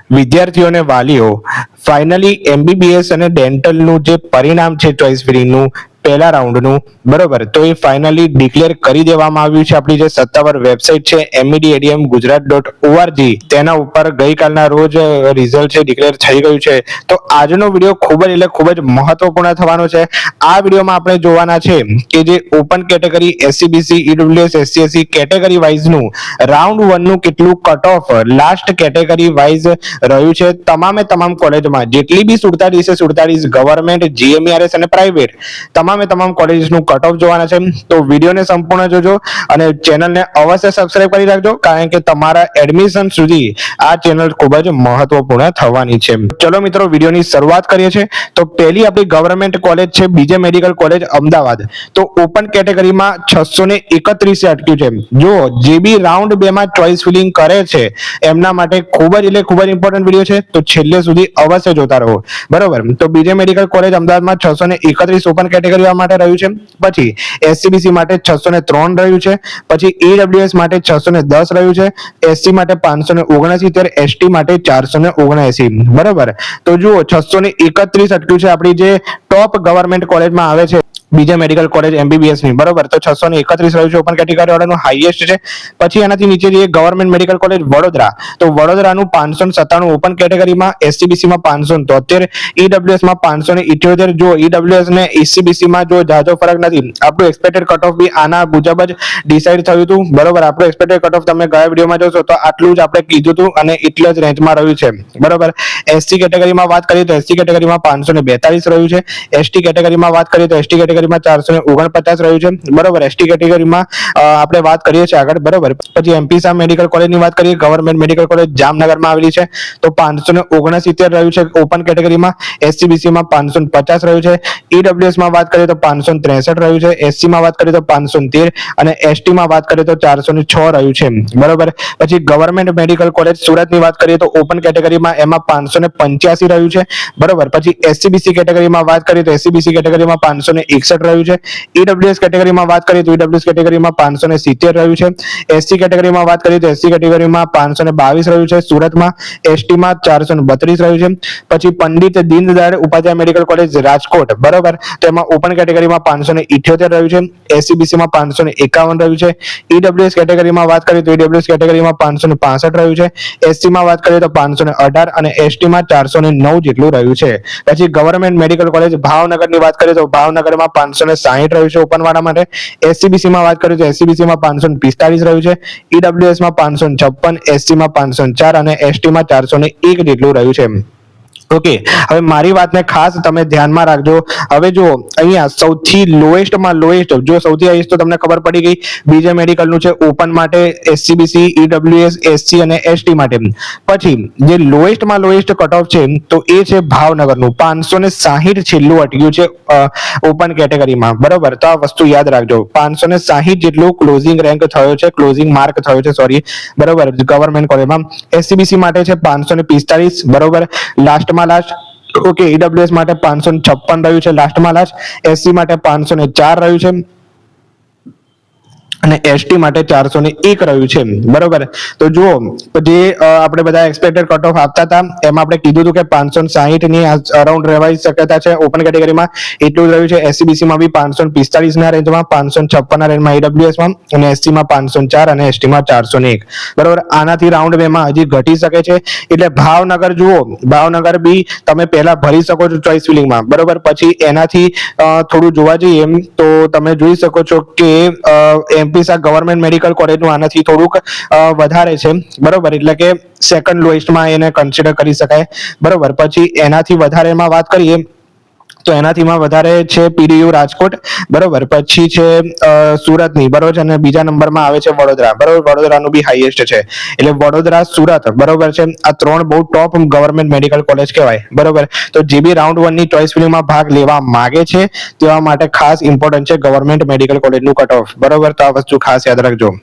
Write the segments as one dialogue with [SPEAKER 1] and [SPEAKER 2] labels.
[SPEAKER 1] વિદ્યાર્થીઓ અને વાલીઓ ફાઇનલી MBBS અને ડેન્ટલનું જે પરિણામ છે ચોઇસ ફ્રીનું પહેલા રાઉન્ડનું, બરોબર, તો એ ફાઇનલી ડિક્લેર કરી દેવામાં આવ્યું છે. આપણી જે સત્તાવાર વેબસાઇટ છે medadmgujarat.org તેના ઉપર ગઈકાલના રોજ રિઝલ્ટ છે ડિક્લેર થઈ ગયું છે. તો આજનો વિડીયો ખૂબ જ મહત્વપૂર્ણ થવાનો છે. આ વિડીયોમાં આપણે જોવાના છે કે જે open category SCBC EWS SC category વાઇઝનું રાઉન્ડ 1 નું કેટલું cut off last category wise રહ્યું છે. તમામ કોલેજમાં જેટલી બી 47 ગવર્મેન્ટ, GMERS અને પ્રાઇવેટ તમામ કોલેજીસનું કટ ઓફ જોવાના છે. તો વિડીયોને સંપૂર્ણ જોજો અને ચેનલને અવશ્ય સબસ્ક્રાઇબ કરી રાખજો, કારણ કે તમારા એડમિશન સુધી આ ચેનલ ખૂબ જ મહત્વપૂર્ણ થવાની છે. ચલો મિત્રો, વિડીયોની શરૂઆત કરીએ છીએ. તો પહેલી આપણી ગવર્મેન્ટ કોલેજ છે બીજે મેડિકલ કોલેજ અમદાવાદ. તો ઓપન કેટેગરીમાં 631 અટક્યું છે. જો જે બી રાઉન્ડ 2 માં ચોઇસ ફિલિંગ કરે છે એમના માટે ખૂબ જ ઇમ્પોર્ટન્ટ વિડીયો છે, તો છેલ્લે સુધી અવશ્ય જોતા રહો, બરોબર. તો બીજે મેડિકલ કોલેજ અમદાવાદમાં 631 ઓપન કેટેગરી માટે રહ્યું છે. પછી SCBC માટે 603 રહ્યું છે. પછી EWS માટે 610 રહ્યું છે. SC માટે 569, ST માટે 479, બરોબર. તો જુઓ 631 અટક્યું છે આપણી જે ટોપ ગવર્મેન્ટ કોલેજમાં આવે છે બીજા મેડિકલ કોલેજ MBBS ની, બરોબર. તો 631 રહ્યું છે ઓપન કેટેગરી વાળાનું હાઈએસ્ટ છે. પછી એનાથી નીચે જઈએ ગવર્મેન્ટ મેડિકલ કોલેજ વડોદરા. તો વડોદરાનું 597 ઓપન કેટેગરીમાં, SCBC માં 573, EWS માં 578. જો EWS ને SCBC માં જો જાજો ફરક નથી. આપણું એક્સપેક્ટેડ કટ ઓફ બી આના મુજબ જ ડિસાઈડ થયું હતું, બરોબર. આપણું એક્સપેક્ટેડ કટ ઓફ તમે ગયા વિડીયોમાં જોશો તો આટલું જ આપણે કીધું હતું અને એટલા જ રેન્જમાં રહ્યું છે, બરોબર. SC કેટેગરીમાં વાત કરીએ તો SC કેટેગરીમાં 542 રહ્યું છે. ST કેટેગરીમાં વાત કરીએ તો ST કેટેગરીમાં 449 રહ્યું છે, બરોબર. ST કેટેગરીમાં આપણે વાત કરીએ છીએ આગળ, બરોબર. પછી MP શાહ મેડિકલ કોલેજની વાત કરીએ, ગવર્મેન્ટ મેડિકલ કોલેજ જામનગરમાં આવેલી છે. તો 569 રહ્યું છે ઓપન કેટેગરીમાં. SCBC માં 550 રહ્યું છે. EWS માં વાત કરીએ તો 563 રહ્યું છે. SC માં વાત કરીએ તો 513 અને ST માં વાત કરીએ તો 406 રહ્યું છે, બરોબર. પછી ગવર્મેન્ટ મેડિકલ કોલેજ સુરતની વાત કરીએ તો ઓપન કેટેગરીમાં એમાં 585 રહ્યું છે, બરોબર. પછી SCBC કેટેગરીમાં વાત કરીએ તો SCBC કેટેગરીમાં 561 રહ્યું છે. EWS કેટેગરીમાં વાત કરીએ તો EWS કેટેગરીમાં 570 રહ્યું છે. SC કેટેગરીમાં વાત કરીએ તો SC કેટેગરીમાં 522 રહ્યું છે સુરતમાં. ST માં 432 રહ્યું છે. પછી પંડિત દીનદયાળ ઉપાધ્યાય મેડિકલ કોલેજ રાજકોટ, બરોબર. તો એમાં ઓપન કેટેગરીમાં 578 રહ્યું છે. SCBC માં 551 રહ્યું છે. EWS કેટેગરીમાં વાત કરીએ તો EWS કેટેગરીમાં 565 રહ્યું છે. SC માં વાત કરીએ તો 518 અને ST માં 409 જેટલું રહ્યું છે. પછી ગવર્મેન્ટ મેડિકલ કોલેજ ભાવનગરની વાત કરીએ તો ભાવનગરમાં 560 રહ્યું છે ઓપન વાળા માટે. SCBC માં વાત કરીએ તો SCBC માં 545 રહ્યું છે. EWS માં 556, SC માં 504 અને ST માં 401 જેટલું રહ્યું છે. ઓકે, હવે મારી વાતને ખાસ તમે ધ્યાનમાં રાખજો. હવે જો અહીંયા સૌથી લોએસ્ટમાં લોએસ્ટ, જો સૌથી હાઈએસ્ટ તો તમને ખબર પડી ગઈ બીજે મેડિકલનું છે ઓપન માટે, SCBC, EWS, SC અને ST માટે. પછી જે લોએસ્ટમાં લોએસ્ટ કટ ઓફ છે તો એ છે ભાવનગરનું 560 છેલ્લું અટક્યું છે ઓપન કેટેગરીમાં, બરોબર. તો આ વસ્તુ યાદ રાખજો, 560 જેટલું ક્લોઝિંગ રેન્ક થયો છે, ક્લોઝિંગ માર્ક થયો છે, સોરી, બરોબર, ગવર્મેન્ટ કોલેજમાં. SCBC માટે છે 545, બરોબર, લાસ્ટ. ઓકે, EWS માટે 556 રહ્યું છે લાસ્ટમાં લાસ્ટ. SC માટે 504 રહ્યું છે અને ST માટે 401 રહ્યું છે, બરોબર. તો જુઓ, જે આપણે બધા એક્સપેક્ટેડ કટ ઓફ આપતા હતા એમાં આપણે કીધું હતું કે 560 ની અરાઉન્ડ રહેવાની શક્યતા છે ઓપન કેટેગરીમાં, એટલું જ રહ્યું છે. SCBC માં બી 545 ના રેન્જમાં, 556 ના રેન્જમાં EWS માં, અને SC માં 504 અને ST માં 401, બરોબર. આનાથી રાઉન્ડ 2 માં હજી ઘટી શકે છે. એટલે ભાવનગર જુઓ, ભાવનગર બી તમે પહેલા ભરી શકો છો ચોઇસ ફિલિંગમાં, બરોબર. પછી એનાથી થોડું જોવા જઈએ એમ તો તમે જોઈ શકો છો કે MP શાહ ગવર્મેન્ટ મેડિકલ કોલેજનું આનાથી થોડુંક વધારે છે, બરોબર. એટલે કે સેકન્ડ લોએસ્ટમાં એને કન્સિડર કરી શકાય, બરોબર. પછી એનાથી વધારેમાં વાત કરીએ તો એનાથીમાં વધારે છે PDU રાજકોટ, બરોબર. પછી છે સુરતની, બરોબર, અને બીજા નંબરમાં આવે છે વડોદરા, બરોબર. વડોદરાનું બી હાઈએસ્ટ છે. એટલે વડોદરા, સુરત, બરોબર છે, આ ત્રણ બહુ ટોપ ગવર્મેન્ટ મેડિકલ કોલેજ કહેવાય, બરોબર. તો જે બી રાઉન્ડ 1 ની ચોઇસ ફિલિંગમાં ભાગ લેવા માંગે છે તેવા માટે ખાસ ઇમ્પોર્ટન્ટ છે ગવર્મેન્ટ મેડિકલ કોલેજનું કટ ઓફ, બરોબર. તો આ વસ્તુ ખાસ યાદ રાખજો.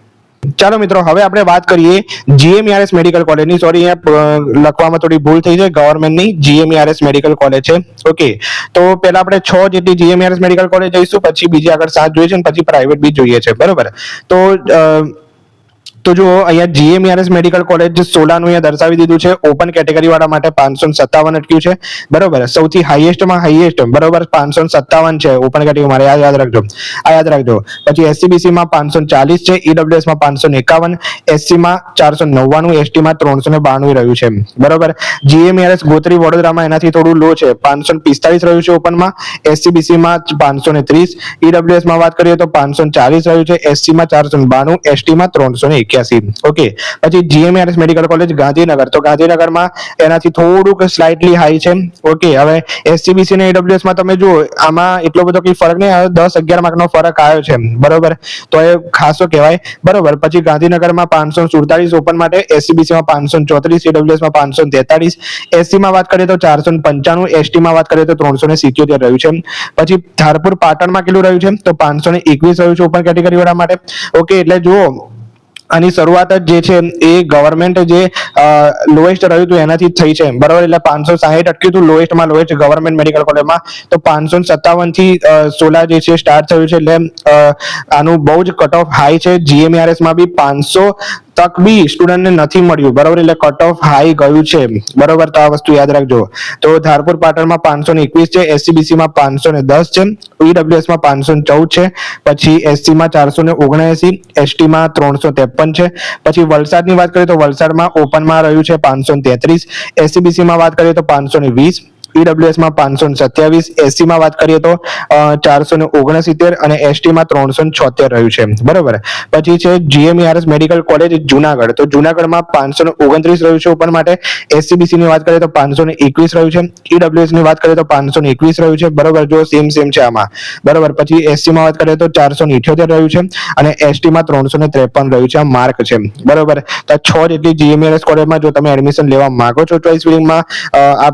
[SPEAKER 1] ચાલો મિત્રો, હવે આપણે વાત કરીએ GMERS મેડિકલ કોલેજની. સોરી, અહીંયા લખવામાં થોડી ભૂલ થઈ છે, ગવર્મેન્ટની GMERS મેડિકલ કોલેજ છે. ઓકે, તો પહેલા આપણે 6 જેટલી GMERS મેડિકલ કોલેજ જઈશું, પછી બીજી આગળ 7 જોઈએ છે, પછી પ્રાઇવેટ બી જોઈએ છે, બરોબર. તો તો જો અહીંયા જીએમઆરએસ મેડિકલ કોલેજ 16 નું અહીંયા દર્શાવી દીધું છે. ઓપન કેટેગરી વાળા માટે 557 અટક્યું છે, બરોબર. સૌથી હાઈએસ્ટમાં હાઈએસ્ટ, બરોબર, 557 છે ઓપન કેટેગરી માં, યાદ રાખજો, આ યાદ રાખજો. પછી એસસીબીસી માં 540 છે, ઈડબ્લ્યુએસ માં 551, એસસી માં 499, એસટી માં 392 રહ્યું છે, બરોબર. જીએમઆરએસ ગોત્રી વડોદરામાં એનાથી થોડું લો છે, 545 રહ્યું છે ઓપનમાં, એસસીબીસી માં 530, ઈડબ્લ્યુએસ માં વાત કરીએ તો 540 રહ્યું છે, એસસી માં 492, એસટી માં 381. ઓકે. પછી જીએમઆરએસ મેડિકલ કોલેજ ગાંધીનગર, તો ગાંધીનગરમાં એનાથી થોડુંક સ્લાઇટલી હાઈ છે. ઓકે. હવે એસસીબીસી અને ઈડબ્લ્યુએસ માં તમે જુઓ, આમાં એટલો બધો કઈ ફરક નહીં આવ્યો, 10-11 માર્કનો ફરક આવ્યો છે, બરોબર. તો એ ખાસો કહેવાય, બરોબર. પછી ગાંધીનગરમાં 547 ઓપન માટે, એસસીબીસી માં 534, ઈડબ્લ્યુએસ માં 543, એસસી માં વાત કરીએ તો 495, એસટી માં વાત કરીએ તો 377 રહ્યું છે. પછી ધારપુર પાટણમાં કેટલું રહ્યું છે, તો 521 રહ્યું છે ઓપન કેટેગરી વાળા માટે. ઓકે. એટલે જુઓ, આની શરૂઆત જ જે છે એ ગવર્મેન્ટ જે લોએસ્ટ રહ્યું હતું એનાથી થઈ છે, બરાબર. એટલે 560 અટક્યું હતું લોએસ્ટમાં લોએસ્ટ ગવર્મેન્ટ મેડિકલ કોલેજમાં. તો 557 થી 16 જે છે સ્ટાર્ટ થયું છે. એટલે આનું બહુ જ કટ ઓફ હાઈ છે. જીએમઆરએસ માં બી 500 તક બી સ્ટુડન્ટને નથી મળ્યું, બરોબર. એટલે કટ ઓફ હાઈ ગયું છે, બરોબર. તો આ વસ્તુ યાદ રાખજો. તો ધારપુર પાટણમાં 521 છે, એસસીબીસી માં 510 છે, ઈડબ્લ્યુએસ માં 514 છે, પછી એસસી માં 479, એસટી માં 353 છે. પછી વલસાડની વાત કરીએ તો વલસાડમાં ઓપનમાં રહ્યું છે 533, એસસીબીસી માં વાત કરીએ તો 520, ઈડબ્લ્યુએસ માં 527, એસસી માં વાત કરીએ તો 469 અને એસટી માં 376 રહ્યું છે, બરોબર. પછી છે જીએમઆરએસ મેડિકલ કોલેજ જુનાગઢ, તો જુનાગઢમાં 529 રહ્યું છે ઓપન માટે, એસસીબીસી ની વાત કરીએ તો 521 રહ્યું છે, ઈડબ્લ્યુએસ ની વાત કરીએ તો 521 રહ્યું છે, બરોબર. જો સેમ છે આમાં, બરોબર. પછી એસસી માં વાત કરીએ તો 478 રહ્યું છે અને એસટી માં 353 રહ્યું છે. આ માર્ક છે, બરોબર. તો 6 જેટલી જીએમઆરએસ કોલેજમાં જો તમે એડમિશન લેવા માંગો છો ચોઇસ ફિલિંગમાં, આ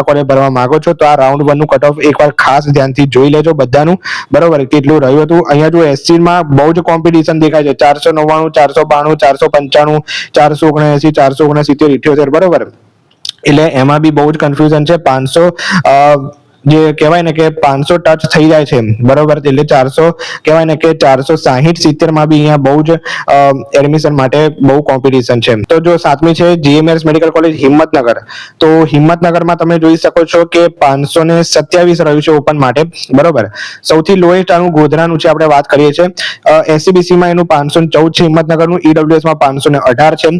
[SPEAKER 1] કોલેજ ભરવા માંગો છો, તો આ રાઉન્ડ 1 નું કટ ઓફ એકવાર ખાસ ધ્યાનથી જોઈ લેજો બધાનું, બરોબર, કેટલું રહ્યું હતું. અહીંયા જો એસસી માં બહુ જ કોમ્પિટિશન દેખાય છે, 499, 492, 495, 479, 469, 78, બરોબર. એટલે એમાં બી બહુ જ કન્ફ્યુઝન છે. 500 જે કહેવાય ને કે 500 ટચ થઈ જાય છે, બરોબર. એટલે 400 કહેવાય ને કે 460-70 માં બી અહીંયા બહુ જ એડમિશન માટે બહુ કોમ્પિટિશન છે. તો જો સાતમી છે જીએમઆરએસ મેડિકલ કોલેજ હિંમતનગર, તો હિંમતનગરમાં તમે જોઈ શકો છો કે 527 રહ્યું છે ઓપન માટે, બરોબર. સૌથી લોએસ્ટ આનું ગોધરાનું છે, આપણે વાત કરીએ છીએ. એસસીબીસી માં એનું 514 છે હિંમતનગરનું, ઈડબ્લ્યુએસ માં 518 છે,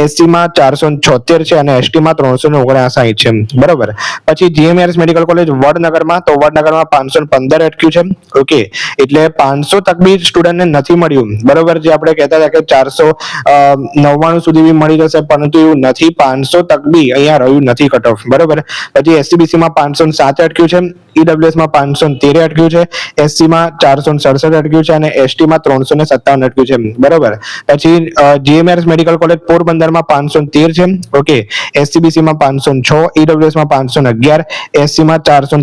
[SPEAKER 1] એસસી માં 476 છે અને એસટી માં 359 છે, બરોબર. પછી જીએમઆરએસ મેડિકલ કોલેજ વડનગરમાં, તો વડનગરમાં 515 અટક્યું છે. ઓકે. એટલે 500 તક બી સ્ટુડન્ટને નથી મળ્યું, બરોબર. જે આપણે કહેતા હતા કે 499 સુધી બી મળી જશે, પરંતુ એવું નથી. 500 તક બી અહીંયા રહ્યું નથી કટ ઓફ, બરોબર. પછી એસસીબીસી માં 507 અટક્યું છે, ઈડબ્લ્યુએસ માં 513 અટક્યું છે, એસસી માં 467 અટક્યું છે અને એસટી માં 357 અટક્યું છે, બરોબર. પછી જીએમઆરએસ મેડિકલ કોલેજ પોરબંદરમાં 513 છે. ઓકે. એસસીબીસી માં 506, ઈડબ્લ્યુએસ માં 511, એસસી માં 463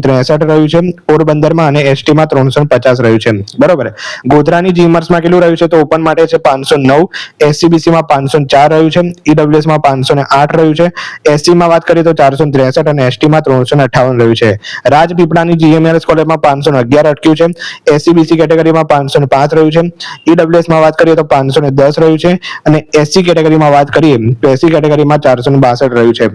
[SPEAKER 1] રહ્યું છે પોરબંદરમાં અને એસટી માં 350 રહ્યું છે, બરોબર. ગોધરાની જીએમઆરએસ માં કેટલું રહ્યું છે, તો ઓપન માટે છે 509, એસસીબીસી માં 504 રહ્યું છે, ઈડબ્લ્યુએસ માં 508 રહ્યું છે, એસસી માં વાત કરીએ તો 463 અને એસટી માં 358 રહ્યું છે. રાજપીપળાની જીએમઆરએસ કોલેજમાં 511 અટક્યું છે, એસસીબીસી કેટેગરીમાં 505 રહ્યું છે, ઈડબ્લ્યુએસ માં વાત કરીએ તો 510 રહ્યું છે અને એસસી કેટેગરીમાં વાત કરીએ તો એસસી કેટેગરીમાં 462 રહ્યું છે.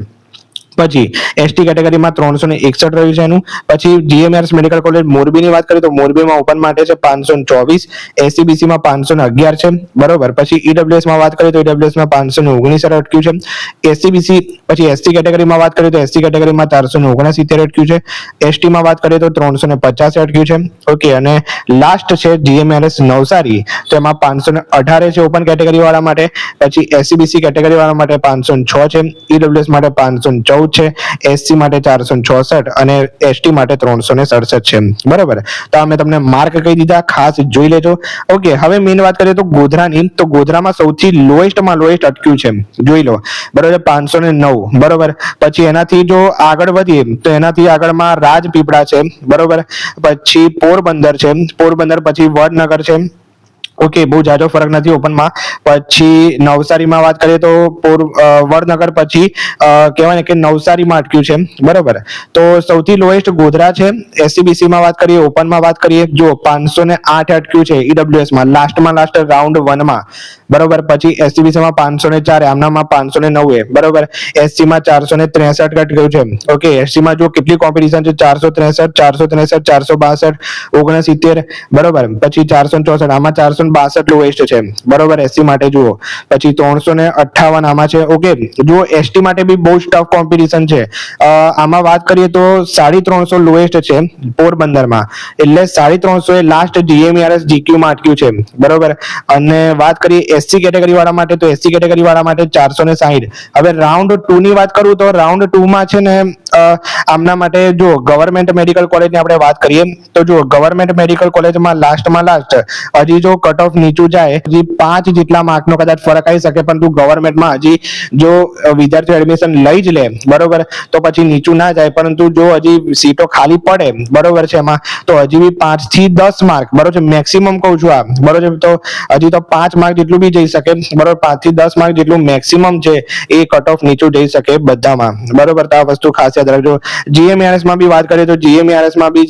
[SPEAKER 1] પછી એસટી કેટેગરીમાં 361 રહ્યું છે એનું. પછી જીએમઆરએસ મેડિકલ કોલેજ મોરબીની વાત કરીએ તો મોરબીમાં ઓપન માટે છે 524, એસસીબીસી માં 511 છે, બરોબર. પછી ઈડબ્લ્યુએસ માં વાત કરીએ તો ઈડબ્લ્યુએસ માં 519 અટક્યું છે, એસસીબીસી પછી એસટી કેટેગરીમાં વાત કરીએ તો એસટી કેટેગરીમાં 469 અટક્યું છે, એસટી માં વાત કરીએ તો 350 અટક્યું છે. ઓકે. અને લાસ્ટ છે જીએમઆરએસ નવસારી, તો એમાં 518 છે ઓપન કેટેગરી વાળા માટે. પછી એસસીબીસી કેટેગરી વાળા માટે 506 છે, ઈડબ્લ્યુએસ માટે 514 છે, એસસી માટે 466 અને એસટી માટે 367 છે, બરાબર. તો અમે તમને માર્ક કહી દીધા, ખાસ જોઈ લેજો. ઓકે. હવે મેઇન વાત કરીએ તો ગોધરાની, તો ગોધરામાં સૌથી લોએસ્ટમાં લોએસ્ટ અટક્યું છે, જોઈ લો, બરોબર, 509, બરોબર. પછી એનાથી જો આગળ વધીએ તો એનાથી આગળમાં રાજપીપળા છે, બરોબર. પછી પોરબંદર છે, પોરબંદર પછી વડનગર છે, ઓકે, બહુ જાજો ફરક નથી ઓપનમાં. પછી નવસારીમાં વાત કરીએ તો વડનગર પછી કહેવાય ને કે નવસારીમાં અટક્યું છે, બરોબર. તો સૌથી લોએસ્ટ ગોધરા છે. એસસીબીસી માં વાત કરીએ, ઓપનમાં વાત કરીએ, જો 508 અટક્યું છે ઈડબ્લ્યુએસ માં, લાસ્ટ રાઉન્ડ 1 માં, બરોબર. પછી એસસીબીસી માં 504, આમનામાં 509, બરોબર. એસસી માં 463 અટક્યું છે. ઓકે, એસસી માં જો કેટલી કોમ્પિટિશન છે, 463, 462, 69, બરોબર. પછી 464, આમાં 462 લોએસ્ટ છે, બરોબર. એસસી માટે જુઓ. પછી 358 આમાં છે. ઓકે, જો એસટી માટે બી બહુ જ ટફ કોમ્પિટિશન છે. આમાં વાત કરીએ તો 350 લોએસ્ટ છે પોરબંદરમાં, એટલે 350 એ લાસ્ટ જીએમઆરએસ જીક્યુ માં અટક્યું છે, બરોબર. અને વાત કરીએ એસસી કેટેગરી વાળા માટે, તો એસસી કેટેગરી વાળા માટે 460. હવે રાઉન્ડ 2 ની વાત કરું તો રાઉન્ડ 2 માં છે ને આમના માટે જો ગવર્મેન્ટ મેડિકલ કોલેજની આપણે વાત કરીએ તો જો ગવર્મેન્ટ મેડિકલ કોલેજમાં લાસ્ટ હજી જો કટ ઓફ નીચું જાય, હજી 5 જેટલા માર્કનો કદાચ ફરક આવી શકે, પરંતુ ગવર્મેન્ટમાં હજી જો વિદ્યાર્થીઓ એડમિશન લઈ જ લે, બરોબર, તો પછી નીચું ના જાય. પરંતુ જો હજી સીટો ખાલી પડે, બરોબર છે, એમાં તો હજી બી 5 થી 10 માર્ક, બરોબર છે, મેક્સિમમ કહું છું આ, બરોબર. તો હજી તો 5 માર્ક જેટલું બી જઈ શકે, બરોબર. 5 થી 10 માર્ક જેટલું મેક્સિમમ છે એ કટ ઓફ નીચું જઈ શકે બધામાં, બરોબર. તો આ વસ્તુ ખાસ યાદ રાખજો. જીએમઆરએસ માં બી વાત કરીએ તો જીએમઆરએસ માં બી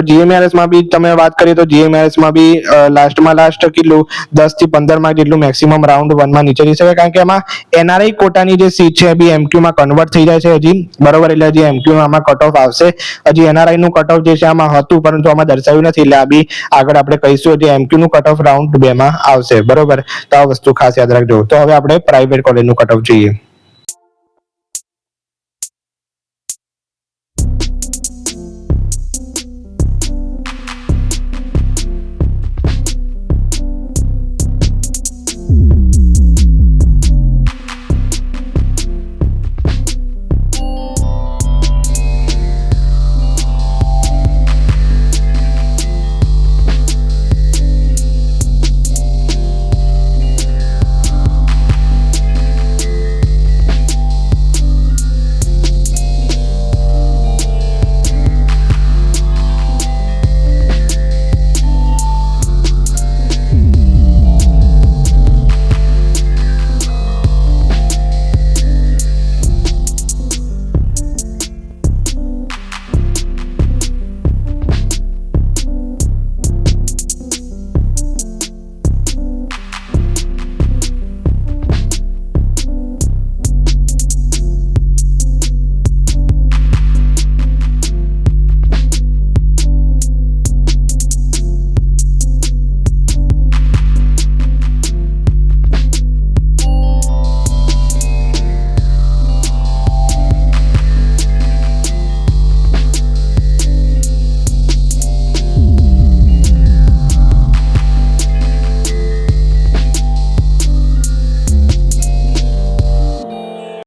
[SPEAKER 1] જીએમઆરએસ માં બી તમે વાત કરીએ તો જીએમઆરએસ માં બી લાસ્ટ કેટલું 10 થી 15 માર્ક જેટલું મેક્સિમમ રાઉન્ડ 1 માં નીચે જઈ શકે, કારણ કે એમાં એનઆરઆઈ કોટાની જે સીટ છે એ બી એમક્યુ માં કન્વર્ટ થઈ જાય છે હજી, બરોબર. એટલે હજી એમક્યુ આમાં કટ ઓફ આવશે. હજી એનઆરઆઈ નું કટ ઓફ જે છે આમાં હતું, પરંતુ આમાં દર્શાવ્યું નથી, એટલે આ બી આગળ આપણે કહીશું જે એમક્યુ નું કટ ઓફ રાઉન્ડ 2 માં આવશે, બરોબર. તો આ વસ્તુ ખાસ યાદ રાખજો. તો હવે આપણે પ્રાઇવેટ કોલેજ નું કટ ઓફ જોઈએ.